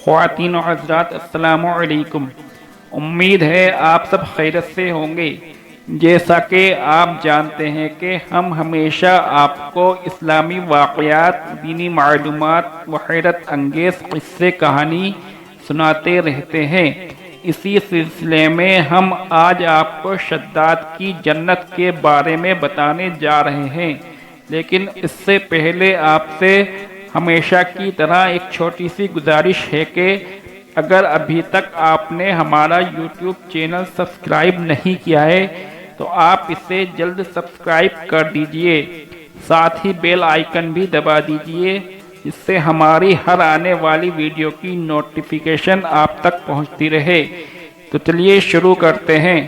خواتین و حضرات، السلام علیکم۔ امید ہے آپ سب خیریت سے ہوں گے۔ جیسا کہ آپ جانتے ہیں کہ ہم ہمیشہ آپ کو اسلامی واقعات، دینی معلومات و حیرت انگیز قصے کہانی سناتے رہتے ہیں۔ اسی سلسلے میں ہم آج آپ کو شداد کی جنت کے بارے میں بتانے جا رہے ہیں، لیکن اس سے پہلے آپ سے ہمیشہ کی طرح ایک چھوٹی سی گزارش ہے کہ اگر ابھی تک آپ نے ہمارا یوٹیوب چینل سبسکرائب نہیں کیا ہے تو آپ اسے جلد سبسکرائب کر دیجئے، ساتھ ہی بیل آئیکن بھی دبا دیجئے جس سے ہماری ہر آنے والی ویڈیو کی نوٹیفیکیشن آپ تک پہنچتی رہے۔ تو چلیے شروع کرتے ہیں۔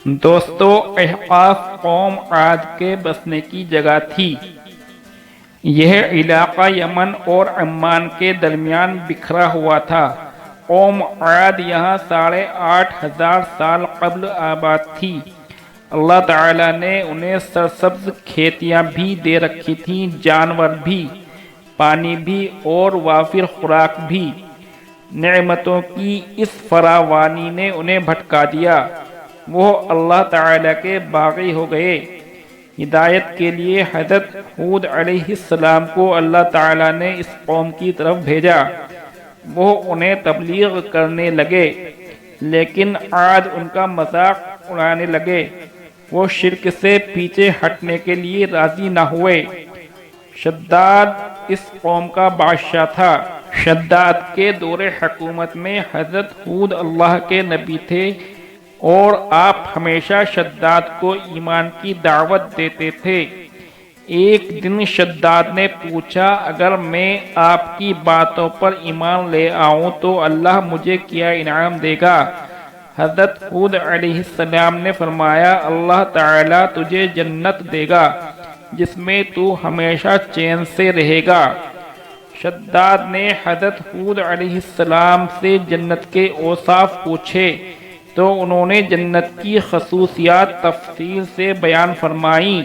دوستو، احقاف قوم عاد کے بسنے کی جگہ تھی۔ یہ علاقہ یمن اور عمان کے درمیان بکھرا ہوا تھا۔ قوم عاد یہاں 8,500 سال قبل آباد تھی۔ اللہ تعالیٰ نے انہیں سرسبز کھیتیاں بھی دے رکھی تھیں، جانور بھی، پانی بھی اور وافر خوراک بھی۔ نعمتوں کی اس فراوانی نے انہیں بھٹکا دیا، وہ اللہ تعالیٰ کے باغی ہو گئے۔ ہدایت کے لیے حضرت ہود علیہ السلام کو اللہ تعالیٰ نے اس قوم کی طرف بھیجا۔ وہ انہیں تبلیغ کرنے لگے، لیکن عاد ان کا مذاق اڑانے لگے۔ وہ شرک سے پیچھے ہٹنے کے لیے راضی نہ ہوئے۔ شداد اس قوم کا بادشاہ تھا۔ شداد کے دور حکومت میں حضرت ہود اللہ کے نبی تھے اور آپ ہمیشہ شداد کو ایمان کی دعوت دیتے تھے۔ ایک دن شداد نے پوچھا، اگر میں آپ کی باتوں پر ایمان لے آؤں تو اللہ مجھے کیا انعام دے گا؟ حضرت ہود علیہ السلام نے فرمایا، اللہ تعالیٰ تجھے جنت دے گا جس میں تو ہمیشہ چین سے رہے گا۔ شداد نے حضرت ہود علیہ السلام سے جنت کے اوصاف پوچھے تو انہوں نے جنت کی خصوصیات تفصیل سے بیان فرمائیں۔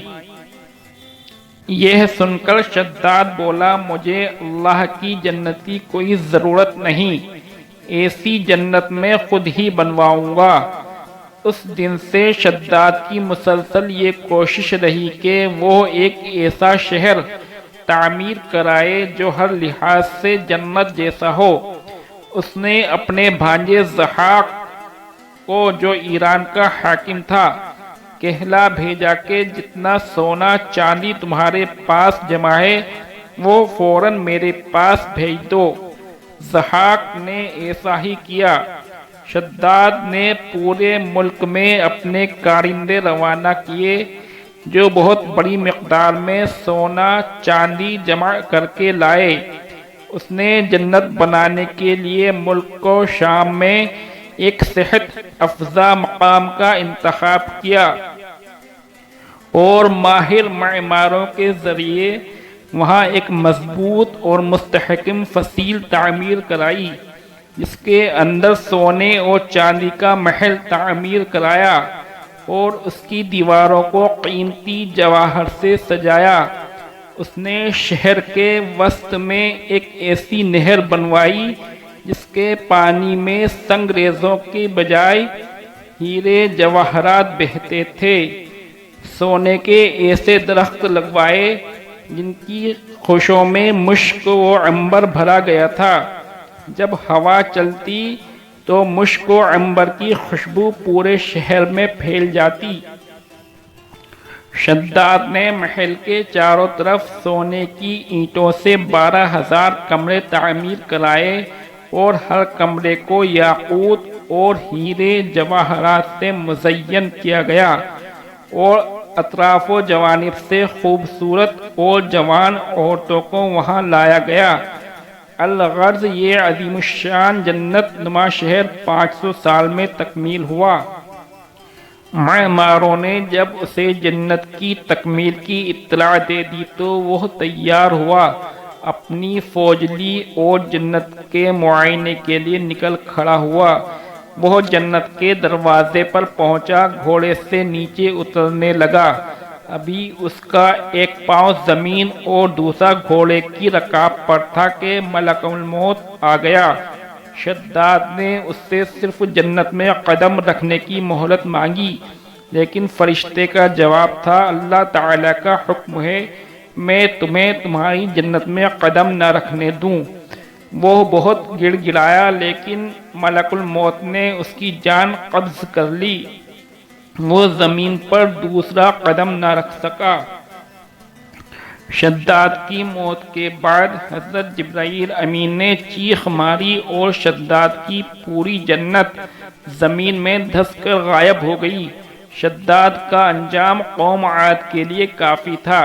یہ سن کر شداد بولا، مجھے اللہ کی جنت کی کوئی ضرورت نہیں، ایسی جنت میں خود ہی بنواؤں گا۔ اس دن سے شداد کی مسلسل یہ کوشش رہی کہ وہ ایک ایسا شہر تعمیر کرائے جو ہر لحاظ سے جنت جیسا ہو۔ اس نے اپنے بھانجے ضحاک کو، جو ایران کا حاکم تھا، کہلا بھیجا کہ جتنا سونا چاندی تمہارے پاس جمع ہے وہ فوراً میرے پاس بھیج دو۔ ضحاک نے ایسا ہی کیا۔ شداد نے پورے ملک میں اپنے کارندے روانہ کیے جو بہت بڑی مقدار میں سونا چاندی جمع کر کے لائے۔ اس نے جنت بنانے کے لیے ملک کو شام میں ایک صحت افزا مقام کا انتخاب کیا اور ماہر معماروں کے ذریعے وہاں ایک مضبوط اور مستحکم فصیل تعمیر کرائی، جس کے اندر سونے اور چاندی کا محل تعمیر کرایا اور اس کی دیواروں کو قیمتی جواہر سے سجایا۔ اس نے شہر کے وسط میں ایک ایسی نہر بنوائی جس کے پانی میں سنگریزوں کے بجائے ہیرے جواہرات بہتے تھے۔ سونے کے ایسے درخت لگوائے جن کی خوشوں میں مشک و عنبر بھرا گیا تھا۔ جب ہوا چلتی تو مشک و عنبر کی خوشبو پورے شہر میں پھیل جاتی۔ شداد نے محل کے چاروں طرف سونے کی اینٹوں سے 12,000 کمرے تعمیر کرائے اور ہر کمرے کو یاقوت اور ہیرے جواہرات سے مزین کیا گیا اور اطراف و جوانب سے خوبصورت اور جوان عورتوں کو وہاں لایا گیا۔ الغرض یہ عظیم الشان جنت نما شہر 500 سال میں تکمیل ہوا۔ معماروں نے جب اسے جنت کی تکمیل کی اطلاع دے دی تو وہ تیار ہوا، اپنی فوج لی اور جنت کے معائنے کے لیے نکل کھڑا ہوا۔ وہ جنت کے دروازے پر پہنچا، گھوڑے سے نیچے اترنے لگا ابھی اس کا ایک پاؤں زمین اور دوسرا گھوڑے کی رکاب پر تھا کہ ملک الموت آ گیا۔ شداد نے اس سے صرف جنت میں قدم رکھنے کی مہلت مانگی، لیکن فرشتے کا جواب تھا، اللہ تعالیٰ کا حکم ہے میں تمہیں تمہاری جنت میں قدم نہ رکھنے دوں۔ وہ بہت گڑ گڑایا لیکن ملک الموت نے اس کی جان قبض کر لی، وہ زمین پر دوسرا قدم نہ رکھ سکا۔ شداد کی موت کے بعد حضرت جبرائیل امین نے چیخ ماری اور شداد کی پوری جنت زمین میں دھس کر غائب ہو گئی۔ شداد کا انجام قوم عاد کے لیے کافی تھا،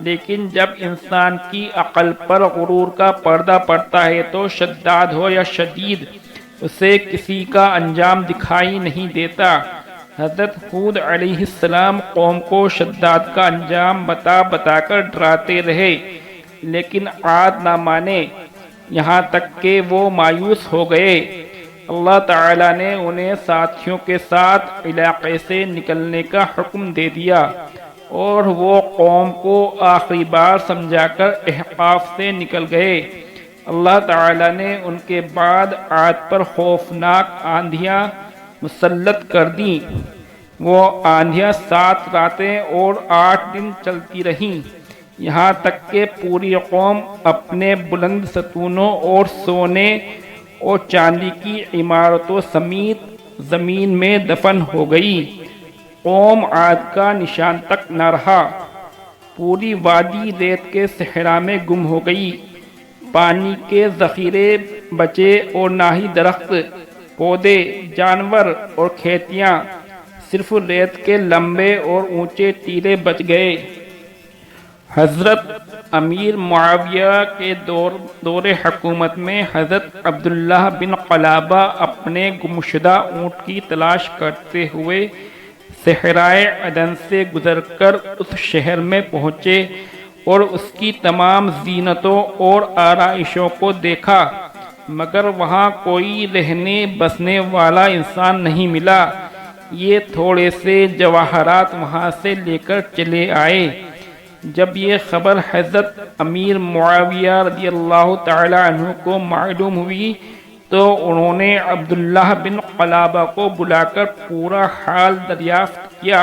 لیکن جب انسان کی عقل پر غرور کا پردہ پڑتا ہے تو شداد ہو یا شدید، اسے کسی کا انجام دکھائی نہیں دیتا۔ حضرت ہود علیہ السلام قوم کو شداد کا انجام بتا بتا کر ڈراتے رہے، لیکن عاد نہ مانے، یہاں تک کہ وہ مایوس ہو گئے۔ اللہ تعالیٰ نے انہیں ساتھیوں کے ساتھ علاقے سے نکلنے کا حکم دے دیا اور وہ قوم کو آخری بار سمجھا کر احقاف سے نکل گئے۔ اللہ تعالیٰ نے ان کے بعد عاد پر خوفناک آندھیاں مسلط کر دیں۔ وہ آندھیاں 7 راتیں اور 8 دن چلتی رہیں، یہاں تک کہ پوری قوم اپنے بلند ستونوں اور سونے اور چاندی کی عمارتوں سمیت زمین میں دفن ہو گئی۔ قوم عاد کا نشان تک نہ رہا، پوری وادی ریت کے صحرا میں گم ہو گئی، پانی کے ذخیرے بچے اور نہ ہی درخت، پودے، جانور اور کھیتیاں، صرف ریت کے لمبے اور اونچے ٹیلے بچ گئے۔ حضرت امیر معاویہ کے دور حکومت میں حضرت عبداللہ بن قلابہ اپنے گمشدہ اونٹ کی تلاش کرتے ہوئے صحرائے عدن سے گزر کر اس شہر میں پہنچے اور اس کی تمام زینتوں اور آرائشوں کو دیکھا، مگر وہاں کوئی رہنے بسنے والا انسان نہیں ملا۔ یہ تھوڑے سے جواہرات وہاں سے لے کر چلے آئے۔ جب یہ خبر حضرت امیر معاویہ رضی اللہ تعالی عنہ کو معلوم ہوئی تو انہوں نے عبداللہ بن قلابہ کو بلا کر پورا حال دریافت کیا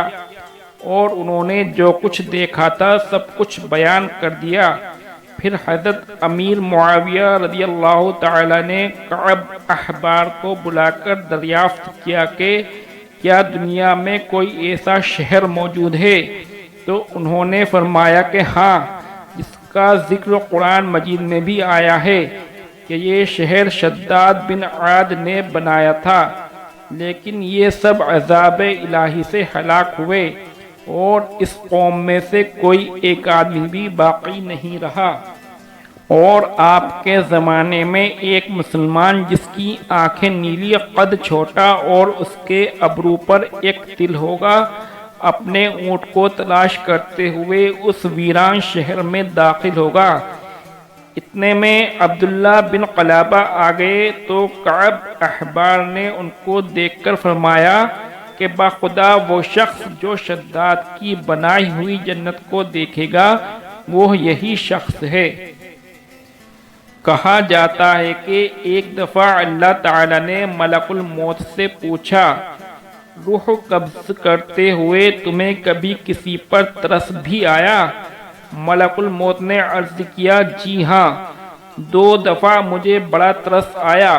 اور انہوں نے جو کچھ دیکھا تھا سب کچھ بیان کر دیا۔ پھر حضرت امیر معاویہ رضی اللہ تعالی نے کعب احبار کو بلا کر دریافت کیا کہ کیا دنیا میں کوئی ایسا شہر موجود ہے؟ تو انہوں نے فرمایا کہ ہاں، جس کا ذکر قرآن مجید میں بھی آیا ہے کہ یہ شہر شداد بن عاد نے بنایا تھا، لیکن یہ سب عذاب الہی سے ہلاک ہوئے اور اس قوم میں سے کوئی ایک آدمی بھی باقی نہیں رہا۔ اور آپ کے زمانے میں ایک مسلمان جس کی آنکھیں نیلی، قد چھوٹا اور اس کے ابرو پر ایک تل ہوگا، اپنے اونٹ کو تلاش کرتے ہوئے اس ویران شہر میں داخل ہوگا۔ اتنے میں عبداللہ بن قلابہ آ گئے تو کعب احبار نے ان کو دیکھ کر فرمایا کہ باخدا وہ شخص جو شداد کی بنائی ہوئی جنت کو دیکھے گا وہ یہی شخص ہے۔ کہا جاتا ہے کہ ایک دفعہ اللہ تعالی نے ملک الموت سے پوچھا، روح قبض کرتے ہوئے تمہیں کبھی کسی پر ترس بھی آیا؟ ملک الموت نے عرض کیا، جی ہاں، 2 دفعہ مجھے بڑا ترس آیا۔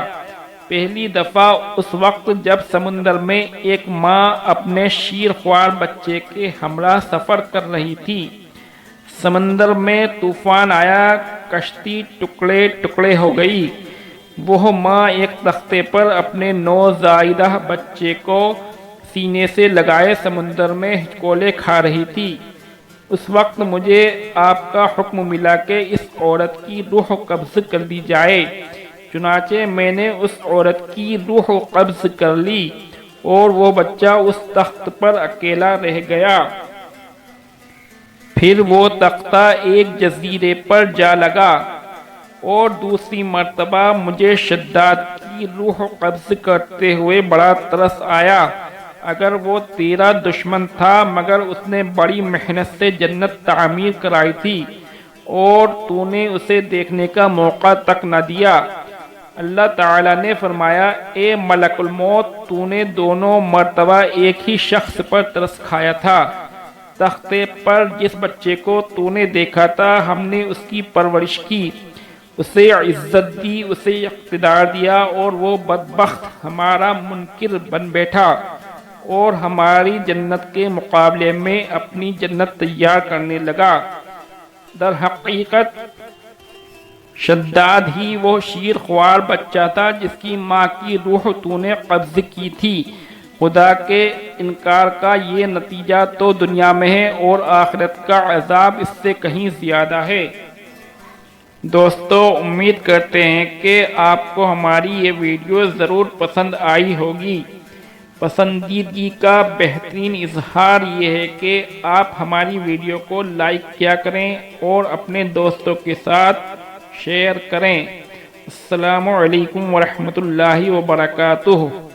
پہلی دفعہ اس وقت جب سمندر میں ایک ماں اپنے شیرخوار بچے کے ہمراہ سفر کر رہی تھی۔ سمندر میں طوفان آیا، کشتی ٹکڑے ٹکڑے ہو گئی۔ وہ ماں ایک تختے پر اپنے نوزائیدہ بچے کو سینے سے لگائے سمندر میں ہچکولے کھا رہی تھی۔ اس وقت مجھے آپ کا حکم ملا کہ اس عورت کی روح قبض کر دی جائے۔ چنانچہ میں نے اس عورت کی روح قبض کر لی اور وہ بچہ اس تخت پر اکیلا رہ گیا۔ پھر وہ تختہ ایک جزیرے پر جا لگا اور دوسری مرتبہ مجھے شداد کی روح قبض کرتے ہوئے بڑا ترس آیا۔ اگر وہ تیرا دشمن تھا مگر اس نے بڑی محنت سے جنت تعمیر کرائی تھی اور تو نے اسے دیکھنے کا موقع تک نہ دیا۔ اللہ تعالیٰ نے فرمایا، اے ملک الموت، تو نے دونوں مرتبہ ایک ہی شخص پر ترس کھایا تھا۔ تختے پر جس بچے کو تو نے دیکھا تھا ہم نے اس کی پرورش کی، اسے عزت دی، اسے اقتدار دیا، اور وہ بدبخت ہمارا منکر بن بیٹھا اور ہماری جنت کے مقابلے میں اپنی جنت تیار کرنے لگا۔ در حقیقت شداد ہی وہ شیر خوار بچہ تھا جس کی ماں کی روح تو نے قبض کی تھی۔ خدا کے انکار کا یہ نتیجہ تو دنیا میں ہے اور آخرت کا عذاب اس سے کہیں زیادہ ہے۔ دوستو، امید کرتے ہیں کہ آپ کو ہماری یہ ویڈیو ضرور پسند آئی ہوگی۔ پسندیدگی کا بہترین اظہار یہ ہے کہ آپ ہماری ویڈیو کو لائک کیا کریں اور اپنے دوستوں کے ساتھ شیئر کریں۔ السلام علیکم ورحمۃ اللہ وبرکاتہ۔